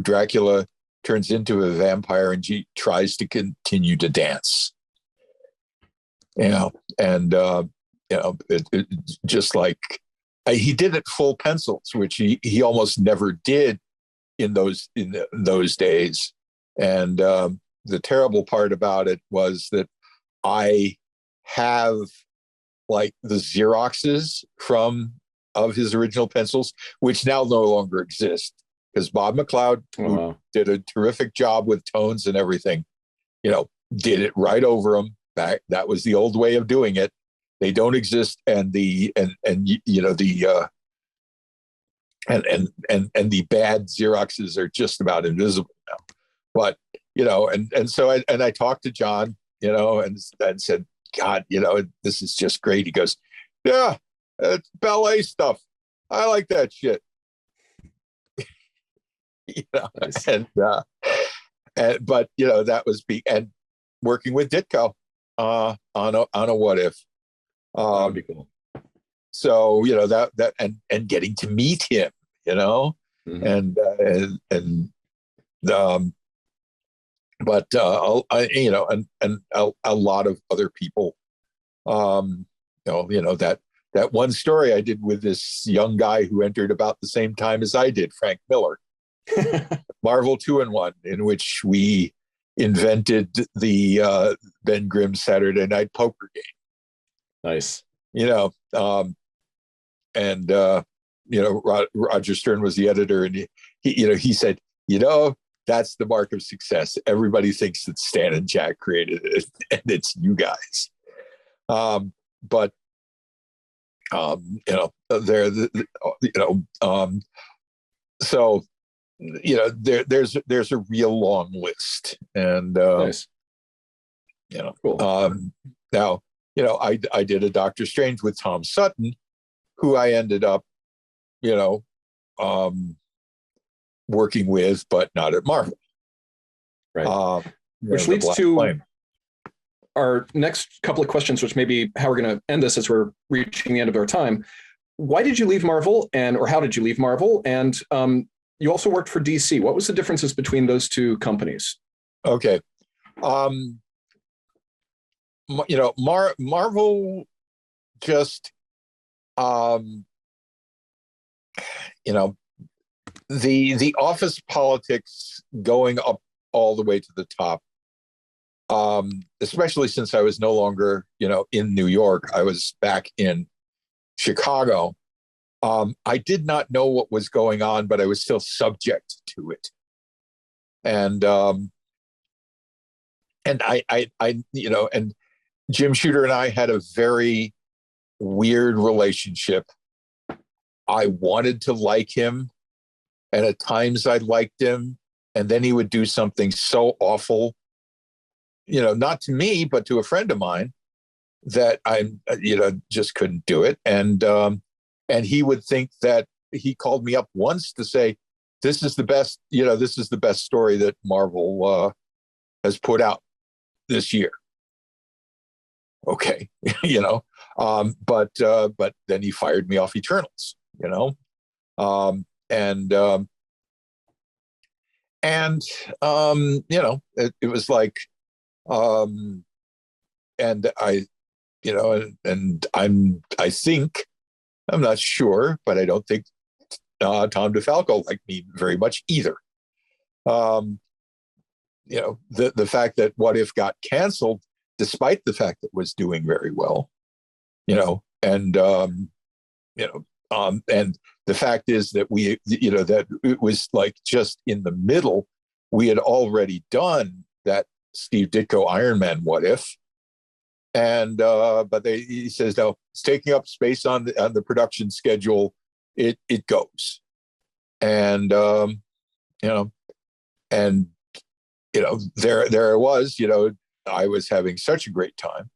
Dracula turns into a vampire, and she tries to continue to dance. It just like he did it full pencils, which he almost never did in those days. And the terrible part about it was that I have like the Xeroxes of his original pencils, which now no longer exist, because Bob McLeod, who did a terrific job with tones and everything, did it right over them. That was the old way of doing it. They don't exist, and the bad Xeroxes are just about invisible now. But so I talked to John, and said, God, this is just great. He goes, yeah, it's ballet stuff. I like that shit. Nice. But that was and working with Ditko on a What If. That would be cool. So that and getting to meet him, Mm-hmm. but a lot of other people, that one story I did with this young guy who entered about the same time as I did, Frank Miller. Marvel 2-in-1, in which we invented the Ben Grimm Saturday Night Poker game. Nice. Roger Stern was the editor, and he said, that's the mark of success. Everybody thinks that Stan and Jack created it, and it's you guys. So there's a real long list, and nice. Cool. Now I did a Doctor Strange with Tom Sutton, who I ended up working with, but not at Marvel. Right. Which leads to our next couple of questions, which may be how we're going to end this as we're reaching the end of our time. Why did you leave Marvel, or how did you leave Marvel? And you also worked for DC. What was the differences between those two companies? Okay. Marvel just, the office politics going up all the way to the top, especially since I was no longer, in New York. I was back in Chicago. I did not know what was going on, but I was still subject to it. And and Jim Shooter and I had a very weird relationship. I wanted to like him, and at times I liked him, and then he would do something so awful, not to me, but to a friend of mine, that I, just couldn't do it. And he would think that he called me up once to say, this is the best story that Marvel has put out this year. Okay. But then he fired me off Eternals, it was like, and I, I think, I'm not sure, but I don't think Tom DeFalco liked me very much either. The fact that What If got canceled, despite the fact that it was doing very well, and the fact is that we, that it was like just in the middle, we had already done that Steve Ditko Iron Man What If. And but he says, no, it's taking up space on the production schedule. It goes, and there I was. I was having such a great time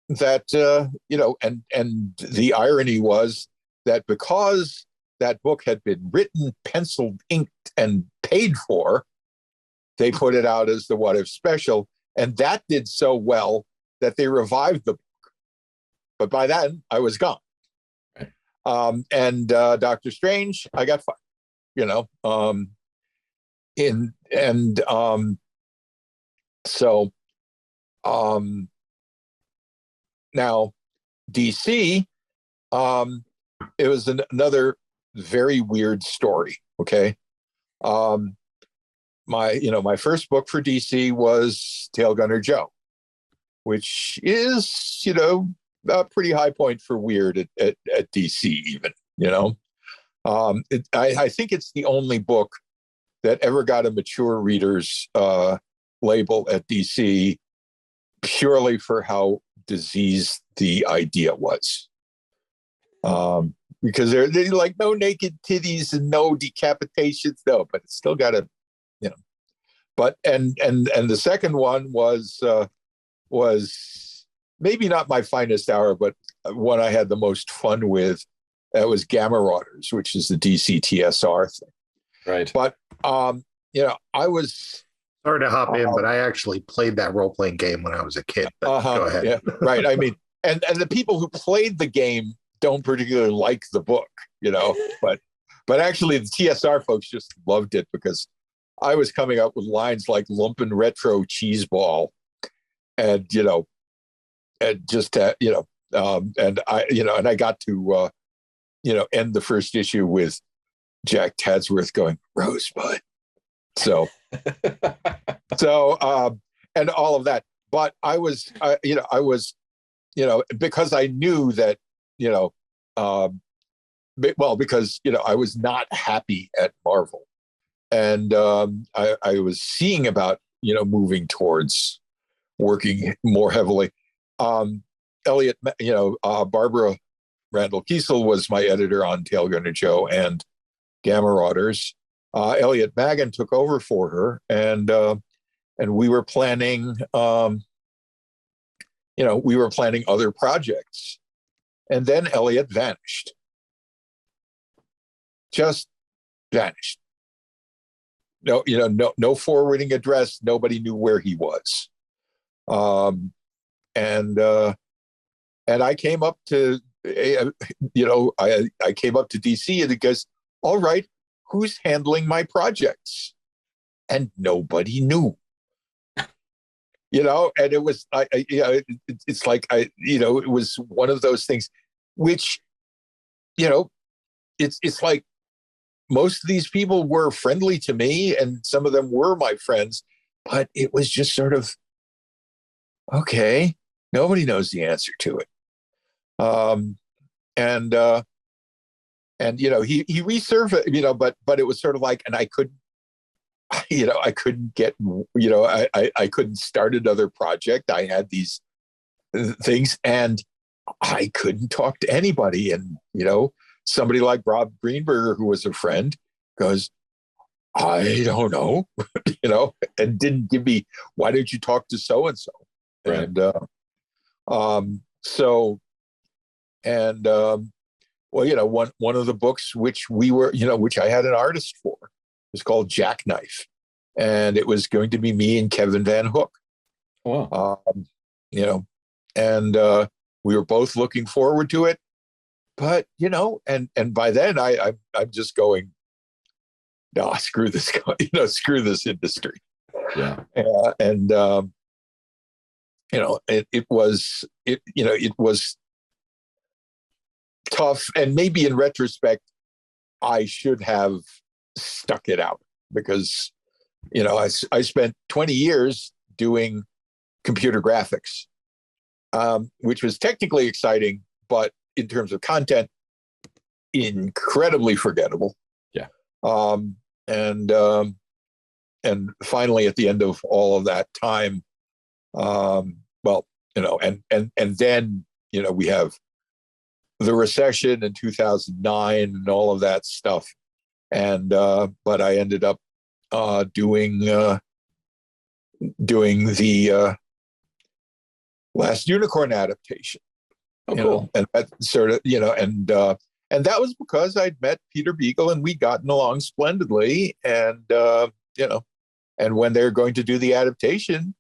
that and the irony was that because that book had been written, penciled, inked, and paid for, they put it out as the What If special. And that did so well that they revived the book. But by then, I was gone. And Doctor Strange, I got fired. Now DC, it was another very weird story. Okay. My first book for DC was Tail Gunner Joe, which is, a pretty high point for weird at DC even, I think it's the only book that ever got a mature reader's label at DC, purely for how diseased the idea was. Because they're like no naked titties and no decapitations, no, but it's still got a, but and the second one was maybe not my finest hour, but one I had the most fun with. That was Gamma Marauders, which is the DC TSR thing. Right. But I was sorry to hop in, but I actually played that role-playing game when I was a kid. But go ahead. Yeah, right. I mean, and the people who played the game don't particularly like the book, but actually the TSR folks just loved it because I was coming up with lines like lumpin' retro cheese ball, and and just and I and I got to end the first issue with Jack Tadsworth going, Rosebud. So, and all of that. But I was, because I knew that, because, I was not happy at Marvel. And I was seeing about, moving towards working more heavily. Elliot, Barbara Randall Kiesel was my editor on Tail Gunner Joe and Gamma Marauders. Elliot Magan took over for her, and we were planning, other projects. And then Elliot vanished, just vanished. No forwarding address. Nobody knew where he was. And I came up to, I came up to DC, and it goes, all right, who's handling my projects? And nobody knew. And it was, it's like, it was one of those things, which, it's like most of these people were friendly to me, and some of them were my friends, but it was just sort of, okay, nobody knows the answer to it. He resurfaced, but it was sort of like, and I couldn't get, I couldn't start another project. I had these things, and I couldn't talk to anybody. And, somebody like Rob Greenberger, who was a friend, goes, I don't know, and didn't give me, why did you talk to so-and-so? Right. One of the books which we were, which I had an artist for, was called Jackknife, and it was going to be me and Kevin Van Hook. Wow. And we were both looking forward to it, but and by then I'm just going, no, screw this, screw this industry. Yeah. It was tough, and maybe in retrospect, I should have stuck it out, because, I spent 20 years doing computer graphics, which was technically exciting, but in terms of content, incredibly forgettable. Yeah. And finally, at the end of all of that time, and then, we have the recession in 2009 and all of that stuff. And, but I ended up doing the Last Unicorn adaptation. Oh, cool. And that sort of, and that was because I'd met Peter Beagle, and we'd gotten along splendidly. And, and when they're going to do the adaptation,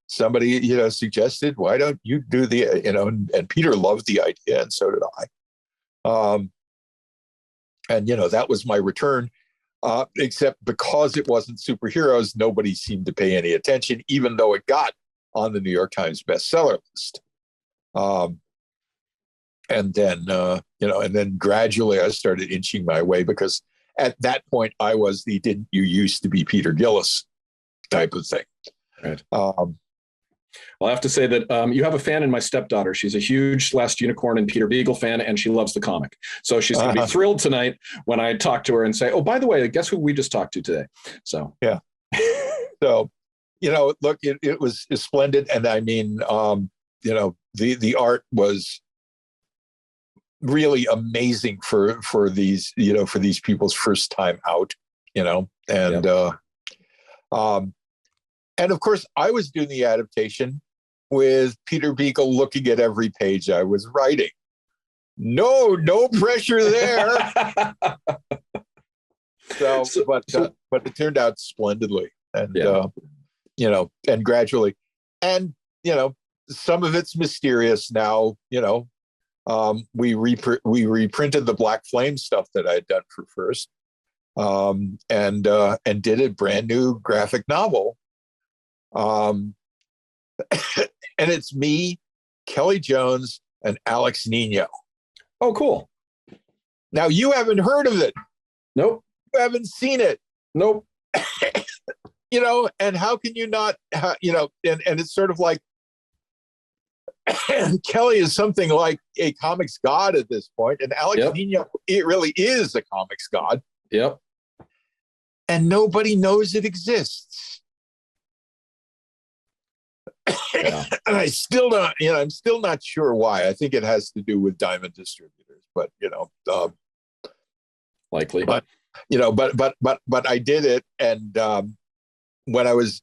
somebody, suggested, why don't you do the, and Peter loved the idea, and so did I. And, that was my return, except because it wasn't superheroes, nobody seemed to pay any attention, even though it got on the New York Times bestseller list. And then gradually I started inching my way, because at that point I was the "didn't you used to be Peter Gillis" type of thing. Right. Well, I have to say that you have a fan in my stepdaughter. She's a huge Last Unicorn and Peter Beagle fan, and she loves the comic. So she's going to be thrilled tonight when I talk to her and say, oh, by the way, guess who we just talked to today? So, yeah. So, look, it was splendid. And I mean, the art was really amazing for these, for these people's first time out, and, yep. And of course, I was doing the adaptation with Peter Beagle looking at every page I was writing. No pressure there. But it turned out splendidly, and yeah. And gradually, and some of it's mysterious now. We reprinted the Black Flame stuff that I had done for First, and did a brand new graphic novel. And it's me, Kelly Jones, and Alex Nino. Oh, cool. Now, you haven't heard of it. Nope. You haven't seen it. Nope. And how can you not, and it's sort of like, and Kelly is something like a comics god at this point, and Alex Nino, it really is a comics god. Yep. And nobody knows it exists. Yeah. And I still don't, I'm still not sure why. I think it has to do with Diamond Distributors, but likely. But I did it, and when I was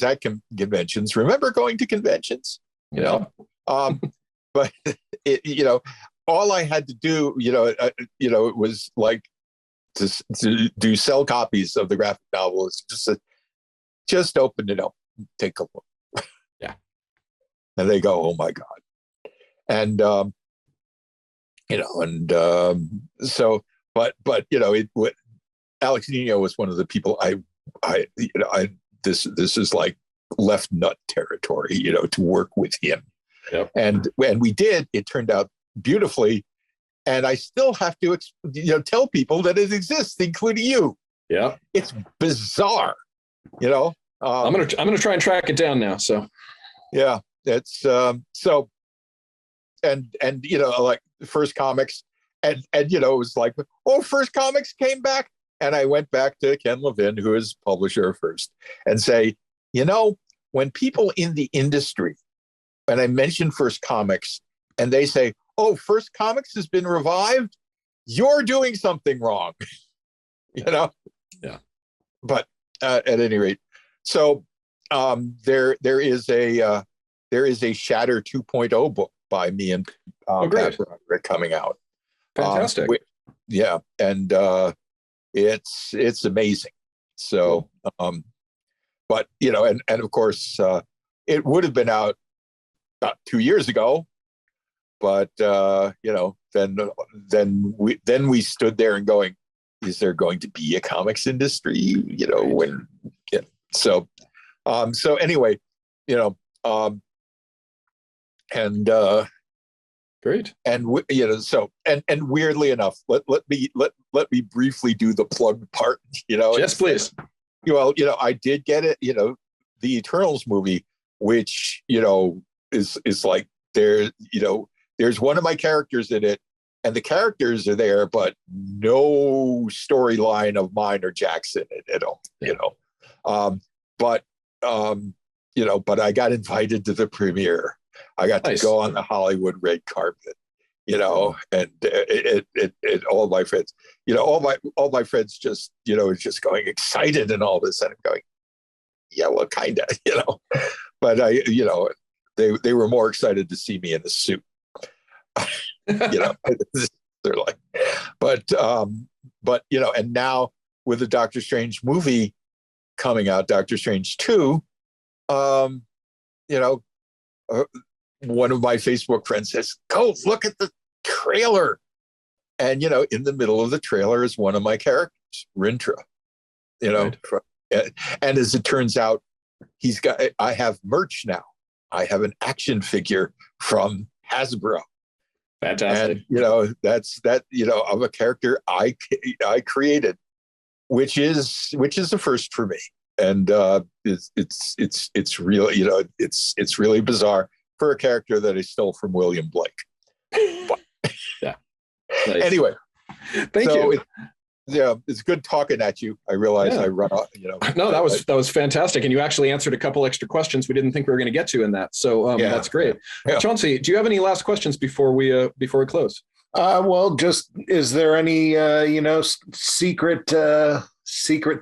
at conventions, remember going to conventions? But all I had to do, it was like to do sell copies of the graphic novel. It's just open it up, take a look. Yeah. And they go, oh my God. And, Alex Nino was one of the people this is like left nut territory, to work with him. Yep. And when we did, it turned out beautifully. And I still have to, tell people that it exists, including you. Yeah. It's bizarre, I'm going to try and track it down now. So, yeah, it's like First Comics and it was like, oh, First Comics came back. And I went back to Ken Levin, who is publisher of First, and say, when people in the industry, and I mention First Comics, and they say, oh, First Comics has been revived, you're doing something wrong. Yeah. But at any rate, so there is a Shatter 2.0 book by me and Pat Broderick coming out. Fantastic. And it's amazing. So, but and of course, it would have been out about 2 years ago, but then we stood there and going, is there going to be a comics industry? So anyway, great. And and weirdly enough, let me briefly do the plug part. Yes, please. Well, I did get it. The Eternals movie, which is like there's one of my characters in it, and the characters are there, but no storyline of mine or Jack's in it at all. But I got invited to the premiere. I got to go on the Hollywood red carpet, and all my friends, all my friends just, just going excited and all this, and I'm going, yeah, well, kind of, but they were more excited to see me in a suit, they're like, but and now with the Doctor Strange movie coming out, Doctor Strange 2, one of my Facebook friends says, go look at the trailer. And, in the middle of the trailer is one of my characters, Rintra, and as it turns out, I have merch now. I have an action figure from Hasbro. Fantastic. And, of a character I created, which is a first for me. And it's really, it's really bizarre for a character that I stole from William Blake. But, yeah. Nice. Anyway, thank you. It's good talking at you. I realize I run off. No, that was fantastic, and you actually answered a couple extra questions we didn't think we were going to get to in that. So that's great. Yeah. Chauncey, do you have any last questions before we close? Well, just is there any secret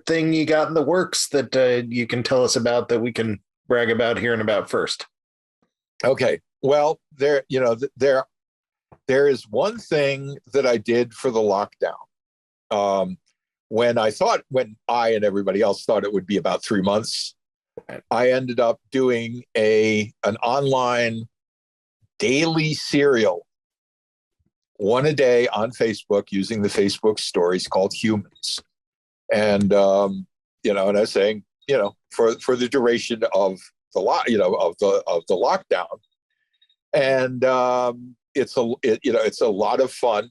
thing you got in the works that you can tell us about that we can brag about hearing about first? Okay. Well, there is one thing that I did for the lockdown. When I and everybody else thought it would be about 3 months, I ended up doing an online daily serial, one a day on Facebook using the Facebook stories called Humans. And, and I was saying, for the duration of the lockdown. And it's a lot of fun.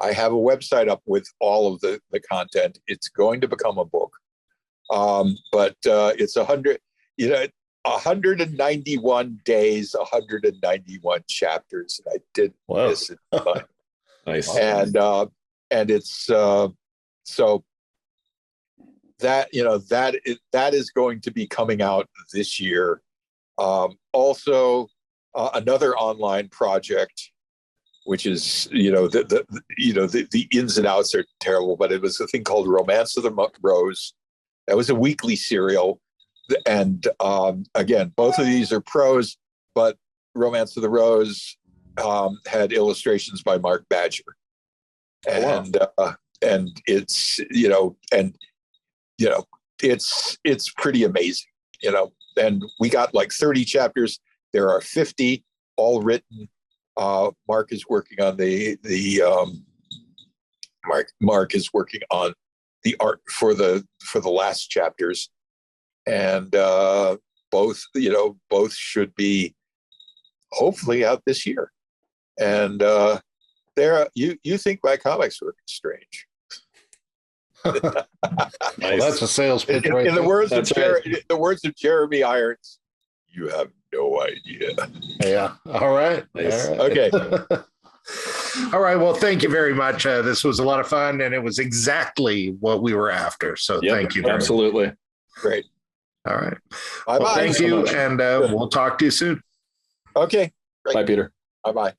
I have a website up with all of the content. It's going to become a book, but it's 191 days, 191 chapters. I did this. Nice. And it's so that that is going to be coming out this year. Also, another online project, which is the ins and outs are terrible, but it was a thing called Romance of the Rose. That was a weekly serial, and again, both of these are prose, but Romance of the Rose had illustrations by Mark Badger, and it's it's pretty amazing, and we got like 30 chapters. There are 50 all written. Mark is working on Mark is working on the art for the last chapters, and both should be hopefully out this year. And you think my comics were strange? Nice. Well, that's a sales pitch. In the words of Jeremy Irons, you have no idea. Yeah. All right. Nice. All right. Okay. All right. Well, thank you very much. This was a lot of fun, and it was exactly what we were after. So thank you. Absolutely. Great. All right. Bye-bye. Well, thank you, and we'll talk to you soon. Okay. Great. Bye, Peter. Bye-bye.